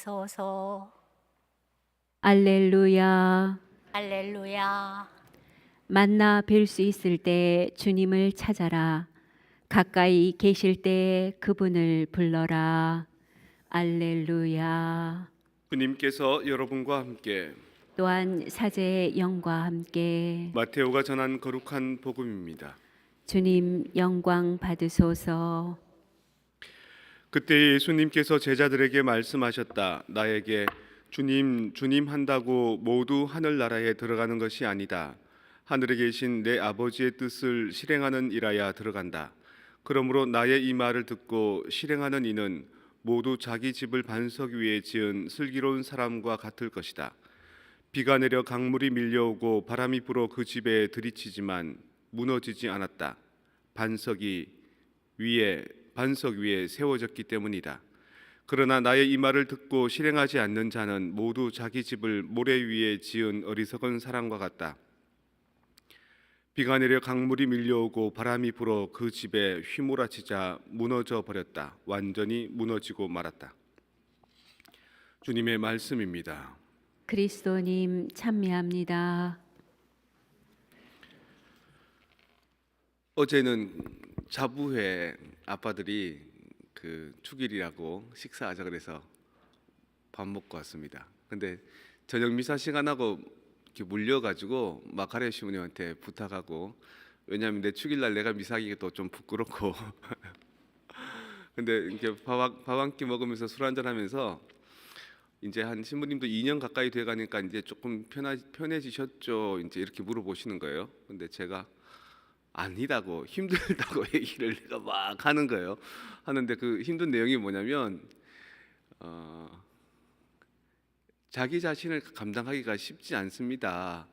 받으소서. 알렐루야. 할렐루야. 만나 뵐 수 있을 때 주님을 찾아라. 가까이 계실 때 그분을 불러라. 알렐루야. 주님께서 여러분과 함께 또한 사제의 영과 함께 마테오가 전한 거룩한 복음입니다. 주님 영광 받으소서. 그때 예수님께서 제자들에게 말씀하셨다. 나에게 주님, 주님 한다고 모두 하늘나라에 들어가는 것이 아니다. 하늘에 계신 내 아버지의 뜻을 실행하는 이라야 들어간다. 그러므로 나의 이 말을 듣고 실행하는 이는 모두 자기 집을 반석 위에 지은 슬기로운 사람과 같을 것이다. 비가 내려 강물이 밀려오고 바람이 불어 그 집에 들이치지만 무너지지 않았다. 반석 위에 세워졌기 때문이다. 그러나 나의 이 말을 듣고 실행하지 않는 자는 모두 자기 집을 모래 위에 지은 어리석은 사람과 같다. 비가 내려 강물이 밀려오고 바람이 불어 그 집에 휘몰아치자 무너져 버렸다. 완전히 무너지고 말았다. 주님의 말씀입니다. 그리스도님 찬미합니다. 어제는 자부회 아빠들이 그 축일이라고 식사하자 그래서 밥 먹고 왔습니다. 근데 저녁 미사 시간하고 이렇게 물려가지고 마카레 시부님한테 부탁하고, 왜냐하면 내 축일날 내가 미사하기가 또 좀 부끄럽고 근데 이렇게 밥 한 끼 먹으면서 술 한잔 하면서 이제 한 신부님도 2년 가까이 돼 가니까 이제 조금 편해지셨죠? 이제 이렇게 물어보시는 거예요. 근데 제가 아니다고, 힘들다고 얘기를 내가 막 하는 거예요. 하는데 그 힘든 내용이 뭐냐면 자기 자신을 감당하기가 쉽지 않습니다.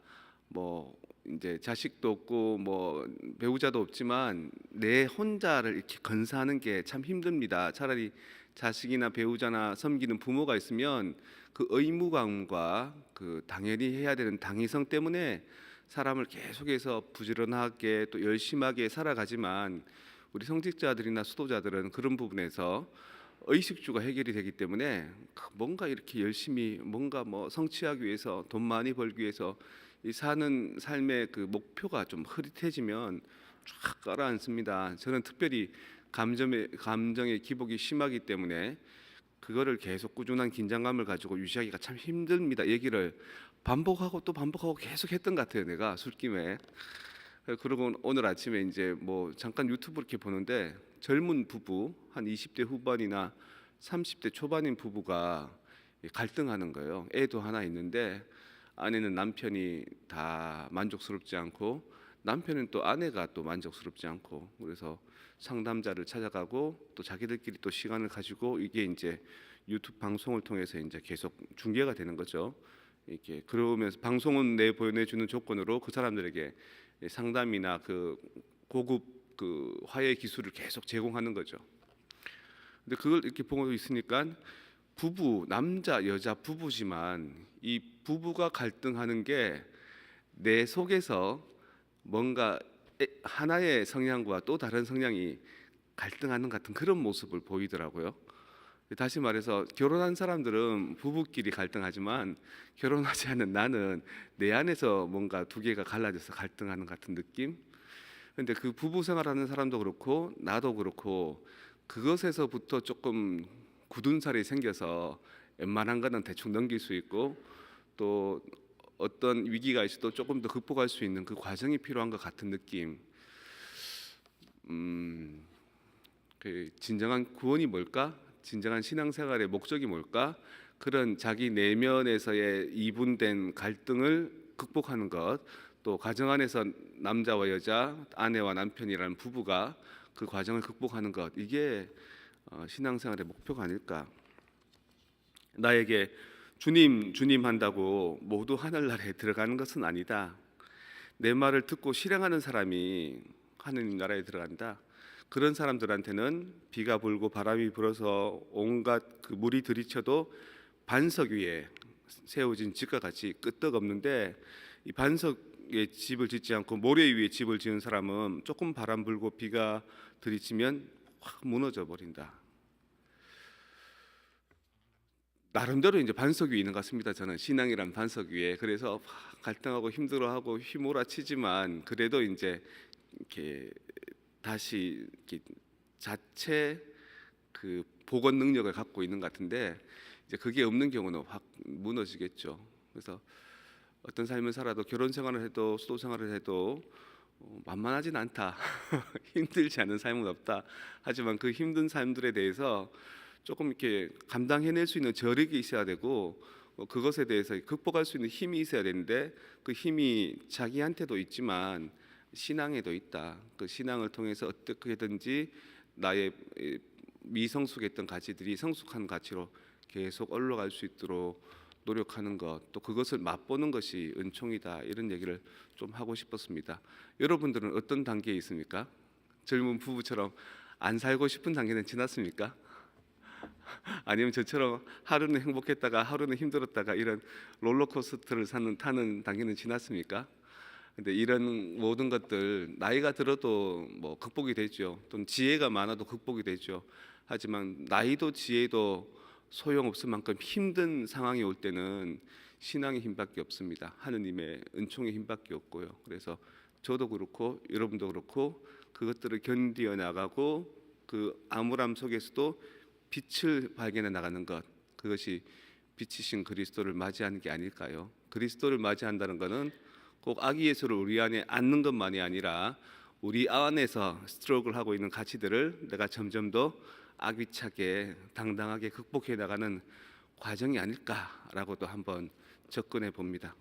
뭐 이제 자식도 없고 뭐 배우자도 없지만 내 혼자를 이렇게 건사하는 게 참 힘듭니다. 차라리 자식이나 배우자나 섬기는 부모가 있으면 그 의무감과 그 당연히 해야 되는 당위성 때문에 사람을 계속해서 부지런하게 또 열심하게 살아가지만, 우리 성직자들이나 수도자들은 그런 부분에서 의식주가 해결이 되기 때문에 뭔가 이렇게 열심히 뭔가 뭐 성취하기 위해서, 돈 많이 벌기 위해서 이 사는 삶의 그 목표가 좀 흐릿해지면 쫙 가라앉습니다. 저는 특별히 감정의 기복이 심하기 때문에 그거를 계속 꾸준한 긴장감을 가지고 유지하기가 참 힘듭니다. 얘기를 반복하고 또 반복하고 계속 했던 것 같아요, 내가 술김에. 그리고 오늘 아침에 이제 뭐 잠깐 유튜브 이렇게 보는데 젊은 부부 한 20대 후반이나 30대 초반인 부부가 갈등하는 거예요. 애도 하나 있는데 아내는 남편이 다 만족스럽지 않고 남편은 또 아내가 또 만족스럽지 않고, 그래서 상담자를 찾아가고 또 자기들끼리 또 시간을 가지고 이게 이제 유튜브 방송을 통해서 이제 계속 중계가 되는 거죠. 이렇게 그러면서 방송은 보내주는 조건으로 그 사람들에게 상담이나 그 고급 그 화해 기술을 계속 제공하는 거죠. 근데 그걸 이렇게 보고 있으니까 부부, 남자 여자 부부지만 이 부부가 갈등하는 게 내 속에서 뭔가 하나의 성향과 또 다른 성향이 갈등하는 같은 그런 모습을 보이더라고요. 다시 말해서 결혼한 사람들은 부부끼리 갈등하지만 결혼하지 않은 나는 내 안에서 뭔가 두 개가 갈라져서 갈등하는 같은 느낌. 근데 그 부부 생활하는 사람도 그렇고 나도 그렇고 그것에서부터 조금 굳은 살이 생겨서 웬만한 거는 대충 넘길 수 있고, 또 어떤 위기가 있어도 조금 더 극복할 수 있는 그 과정이 필요한 것 같은 느낌. 그 진정한 구원이 뭘까? 진정한 신앙생활의 목적이 뭘까? 그런 자기 내면에서의 이분된 갈등을 극복하는 것, 또 가정 안에서 남자와 여자, 아내와 남편이라는 부부가 그 과정을 극복하는 것, 이게 신앙생활의 목표가 아닐까. 나에게 주님 주님 한다고 모두 하늘나라에 들어가는 것은 아니다. 내 말을 듣고 실행하는 사람이 하느님 나라에 들어간다. 그런 사람들한테는 비가 불고 바람이 불어서 온갖 그 물이 들이쳐도 반석 위에 세워진 집과 같이 끄떡없는데, 이 반석에 집을 짓지 않고 모래 위에 집을 지은 사람은 조금 바람 불고 비가 들이치면 확 무너져 버린다. 나름대로 이제 반석 위에 있는 것 같습니다. 저는 신앙이란 반석 위에. 그래서 갈등하고 힘들어하고 휘몰아치지만 그래도 이제 이렇게 다시 이렇게 자체 그 복원 능력을 갖고 있는 것 같은데, 이제 그게 없는 경우는 확 무너지겠죠. 그래서 어떤 삶을 살아도, 결혼 생활을 해도 수도 생활을 해도 만만하진 않다. 힘들지 않은 삶은 없다. 하지만 그 힘든 삶들에 대해서 조금 이렇게 감당해낼 수 있는 저력이 있어야 되고, 그것에 대해서 극복할 수 있는 힘이 있어야 되는데, 그 힘이 자기한테도 있지만 신앙에도 있다. 그 신앙을 통해서 어떻게든지 나의 미성숙했던 가치들이 성숙한 가치로 계속 올라갈 수 있도록 노력하는 것, 또 그것을 맛보는 것이 은총이다. 이런 얘기를 좀 하고 싶었습니다. 여러분들은 어떤 단계에 있습니까? 젊은 부부처럼 안 살고 싶은 단계는 지났습니까? 아니면 저처럼 하루는 행복했다가 하루는 힘들었다가 이런 롤러코스터를 타는 단계는 지났습니까? 근데 이런 모든 것들 나이가 들어도 뭐 극복이 되죠. 또는 지혜가 많아도 극복이 되죠. 하지만 나이도 지혜도 소용없을 만큼 힘든 상황이 올 때는 신앙의 힘밖에 없습니다. 하느님의 은총의 힘밖에 없고요. 그래서 저도 그렇고 여러분도 그렇고 그것들을 견디어 나가고 그 암울함 속에서도 빛을 발견해 나가는 것, 그것이 빛이신 그리스도를 맞이하는 게 아닐까요? 그리스도를 맞이한다는 것은 꼭 아기 예수를 우리 안에 안는 것만이 아니라 우리 안에서 스트로크를 하고 있는 가치들을 내가 점점 더 아기차게 당당하게 극복해 나가는 과정이 아닐까라고도 한번 접근해 봅니다.